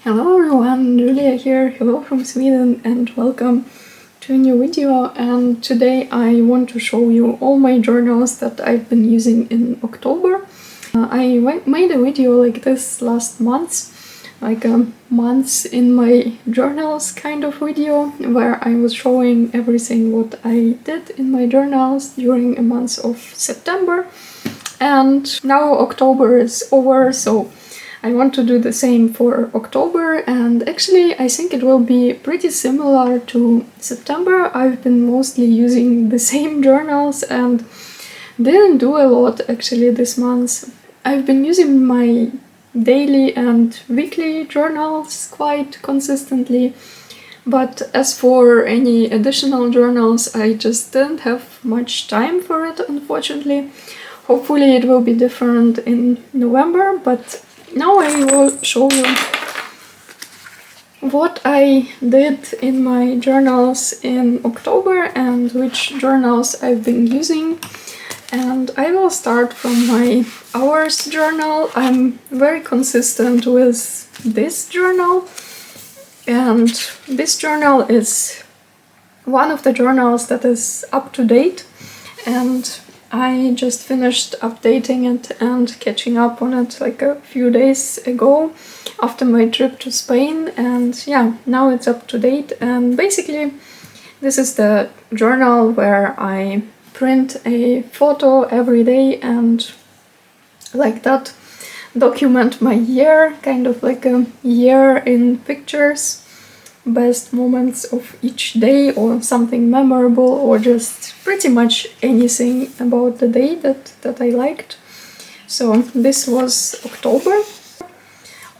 Hello everyone, Julia here, hello from Sweden and welcome to a new video. And today I want to show you all my journals that I've been using in October. I made a video like this last month, like a months in my journals kind of video, where I was showing everything what I did in my journals during a month of September. And now October is over, so I want to do the same for October, and actually I think it will be pretty similar to September. I've been mostly using the same journals and didn't do a lot actually this month. I've been using my daily and weekly journals quite consistently, but as for any additional journals, I just didn't have much time for it, unfortunately. Hopefully it will be different in November, but now I will show you what I did in my journals in October and which journals I've been using. And I will start from my hours journal. I'm very consistent with this journal, and this journal is one of the journals that is up to date, and I just finished updating it and catching up on it like a few days ago after my trip to Spain, and yeah, now it's up to date. And basically this is the journal where I print a photo every day and like that document my year, kind of like a year in pictures, best moments of each day or something memorable or just pretty much anything about the day that I liked. So this was October,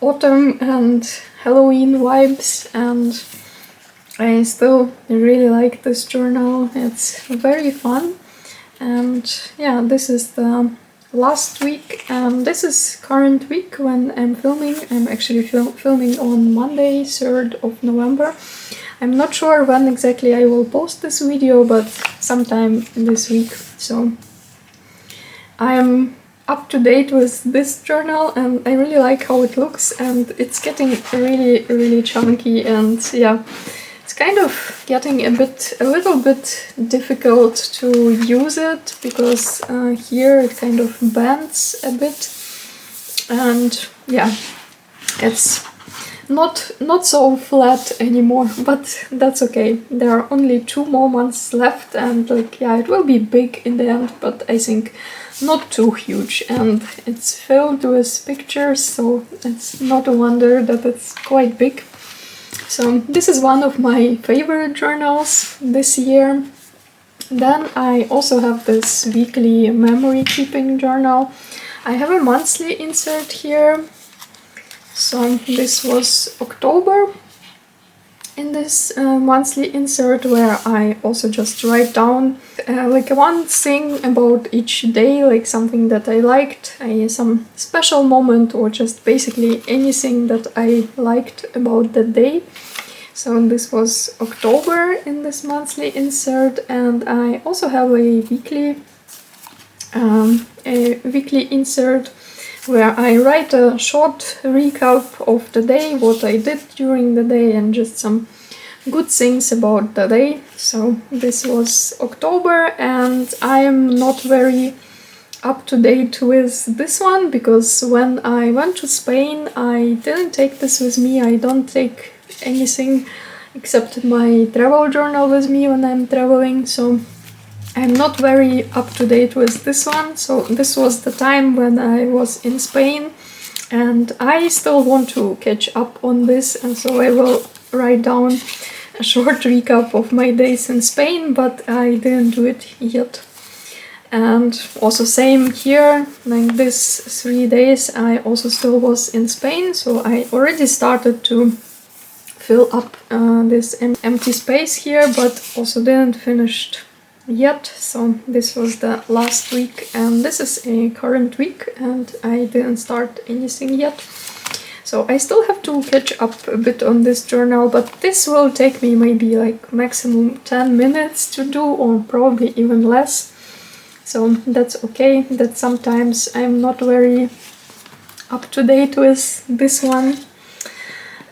autumn and Halloween vibes, and I still really like this journal. It's very fun. And yeah, this is the last week, and this is current week when I'm filming. I'm actually filming on Monday, 3rd of November. I'm not sure when exactly I will post this video, but sometime this week. So I'm up to date with this journal and I really like how it looks, and it's getting really chunky, and yeah, it's kind of getting a little bit difficult to use it because here it kind of bends a bit, and yeah, it's not so flat anymore, but that's okay. There are only 2 more months left, and like yeah, it will be big in the end, but I think not too huge, and it's filled with pictures, so it's not a wonder that it's quite big. So this is one of my favorite journals this year. Then I also have this weekly memory keeping journal. I have a monthly insert here. So this was October in this monthly insert, where I also just write down like one thing about each day, like something that I liked, some special moment, or just basically anything that I liked about the day. So this was October in this monthly insert, and I also have a weekly insert where I write a short recap of the day, what I did during the day, and just some good things about the day. So this was October, and I am not very up to date with this one because when I went to Spain I didn't take this with me. I don't take anything except my travel journal with me when I'm traveling, so I'm not very up to date with this one. So this was the time when I was in Spain, and I still want to catch up on this, and so I will write down a short recap of my days in Spain, but I didn't do it yet. And also same here, like this 3 days I also still was in Spain, so I already started to fill up this empty space here, but also didn't finish yet. So this was the last week, and this is a current week, and I didn't start anything yet. So I still have to catch up a bit on this journal, but this will take me maybe like maximum 10 minutes to do, or probably even less. So that's okay, that sometimes I'm not very up to date with this one.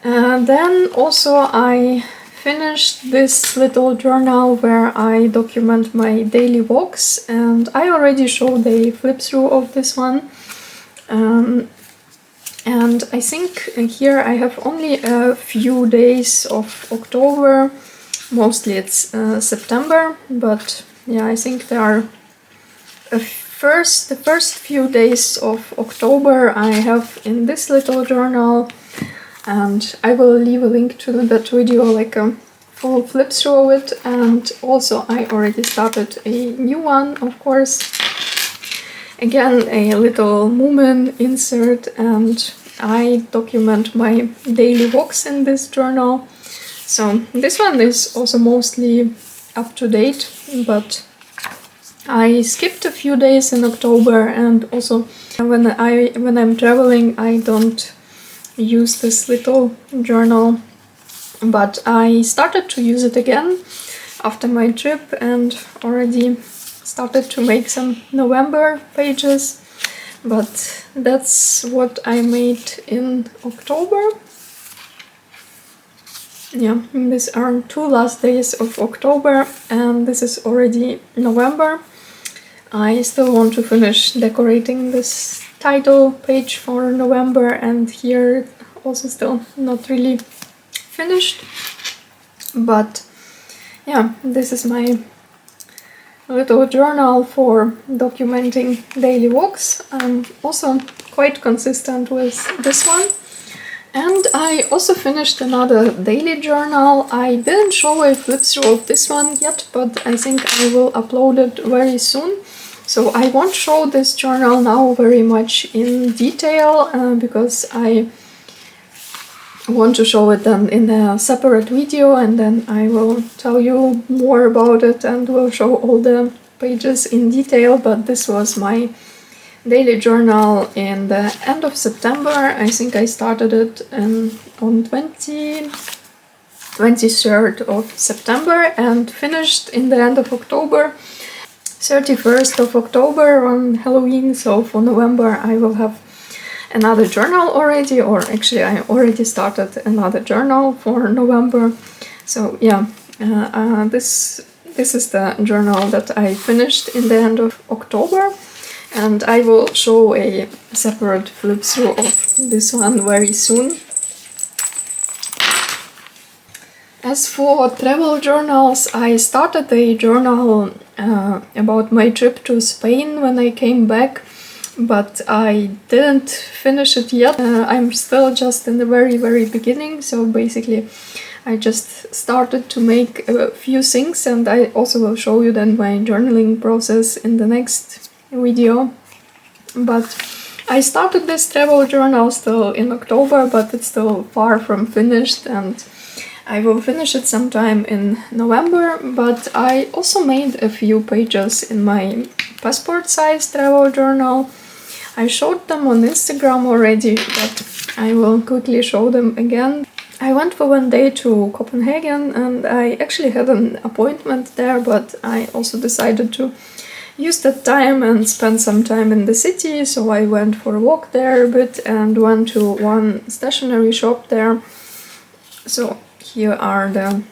Then also I finished this little journal where I document my daily walks, and I already showed a flip through of this one. And I think here I have only a few days of October, mostly it's September, but yeah, I think there are the first few days of October I have in this little journal, and I will leave a link to that video, like a full flip through of it. And also I already started a new one, of course. Again, a little Moomin insert, and I document my daily walks in this journal. So this one is also mostly up to date, but I skipped a few days in October, and also when I'm traveling I don't use this little journal, but I started to use it again after my trip and already started to make some November pages. But that's what I made in October. Yeah, these are 2 last days of October, and this is already November. I still want to finish decorating this title page for November, and here also still not really finished. But yeah, this is my little journal for documenting daily walks. I'm also quite consistent with this one. And I also finished another daily journal. I didn't show a flip through of this one yet, but I think I will upload it very soon. So I won't show this journal now very much in detail because I want to show it then in a separate video, and then I will tell you more about it and will show all the pages in detail. But this was my daily journal in the end of September. I think I started it on 23rd of September and finished in the end of October, 31st of October on Halloween. So for November I will have another journal already, or actually I already started another journal for November. So yeah, this is the journal that I finished in the end of October, and I will show a separate flip through of this one very soon. As for travel journals, I started a journal about my trip to Spain when I came back, but I didn't finish it yet. I'm still just in the very beginning, so basically I just started to make a few things, and I also will show you then my journaling process in the next video. But I started this travel journal still in October, but it's still far from finished, and I will finish it sometime in November. But I also made a few pages in my passport size travel journal. I showed them on Instagram already, but I will quickly show them again. I went for one day to Copenhagen, and I actually had an appointment there, but I also decided to use that time and spend some time in the city, so I went for a walk there a bit and went to one stationery shop there. So here are the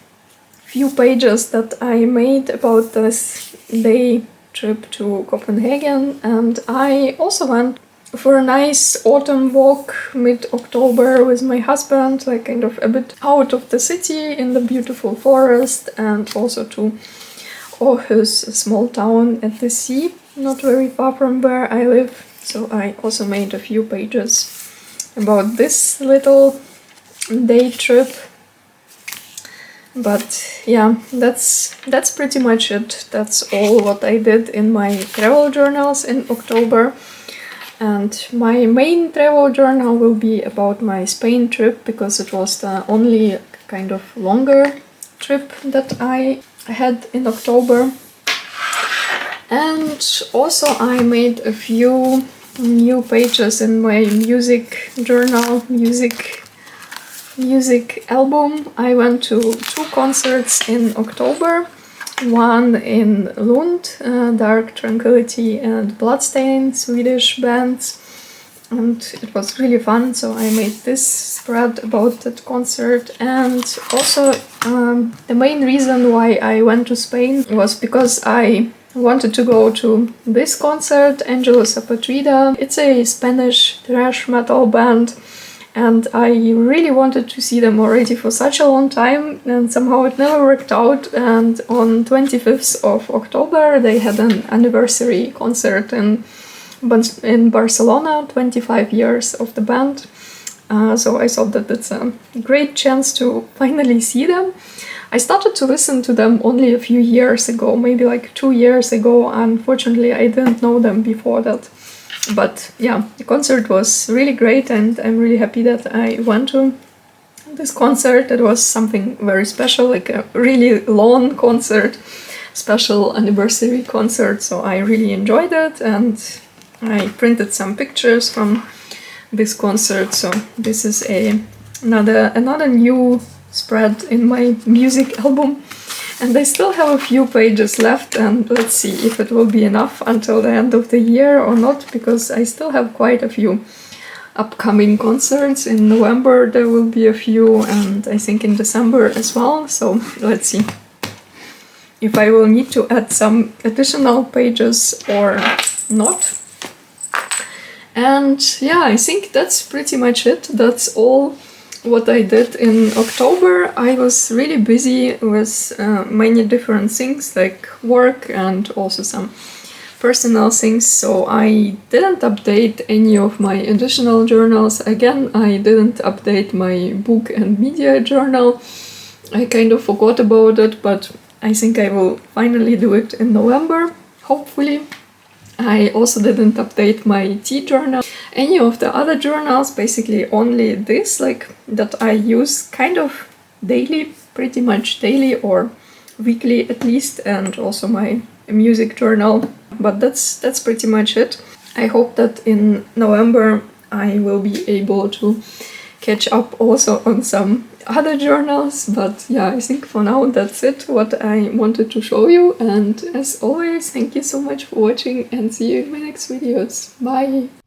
few pages that I made about this day trip to Copenhagen. And I also went for a nice autumn walk mid-October with my husband, like kind of a bit out of the city in the beautiful forest, and also to Aarhus, a small town at the sea, not very far from where I live. So I also made a few pages about this little day trip. But yeah, that's pretty much it. That's all what I did in my travel journals in October. And my main travel journal will be about my Spain trip, because it was the only kind of longer trip that I had in October. And also I made a few new pages in my music journal, music album. I went to 2 concerts in October. One in Lund, Dark Tranquility and Bloodstain, Swedish bands. and it was really fun. So I made this spread about that concert. And also the main reason why I went to Spain was because I wanted to go to this concert, Angelus Apatrida. It's a Spanish thrash metal band, and I really wanted to see them already for such a long time, and somehow it never worked out. And on 25th of October they had an anniversary concert in Barcelona, 25 years of the band. So I thought that it's a great chance to finally see them. I started to listen to them only a few years ago, maybe like 2 years ago. Unfortunately, I didn't know them before that. But yeah, the concert was really great, and I'm really happy that I went to this concert. It was something very special, like a really long concert, special anniversary concert, so I really enjoyed it, and I printed some pictures from this concert. So this is another new spread in my music album. And I still have a few pages left, and let's see if it will be enough until the end of the year or not, because I still have quite a few upcoming concerts. In November there will be a few, and I think in December as well. So let's see if I will need to add some additional pages or not. And yeah, I think that's pretty much it. That's all what I did in October. I was really busy with many different things like work and also some personal things, so I didn't update any of my additional journals. Again, I didn't update my book and media journal. I kind of forgot about it, but I think I will finally do it in November, hopefully. I also didn't update my tea journal. Any of the other journals, basically only this, like that I use kind of daily, pretty much daily or weekly at least, and also my music journal. But that's pretty much it. I hope that in November I will be able to catch up also on some other journals, but yeah, I think for now that's it what I wanted to show you. And as always, thank you so much for watching, and see you in my next videos. Bye!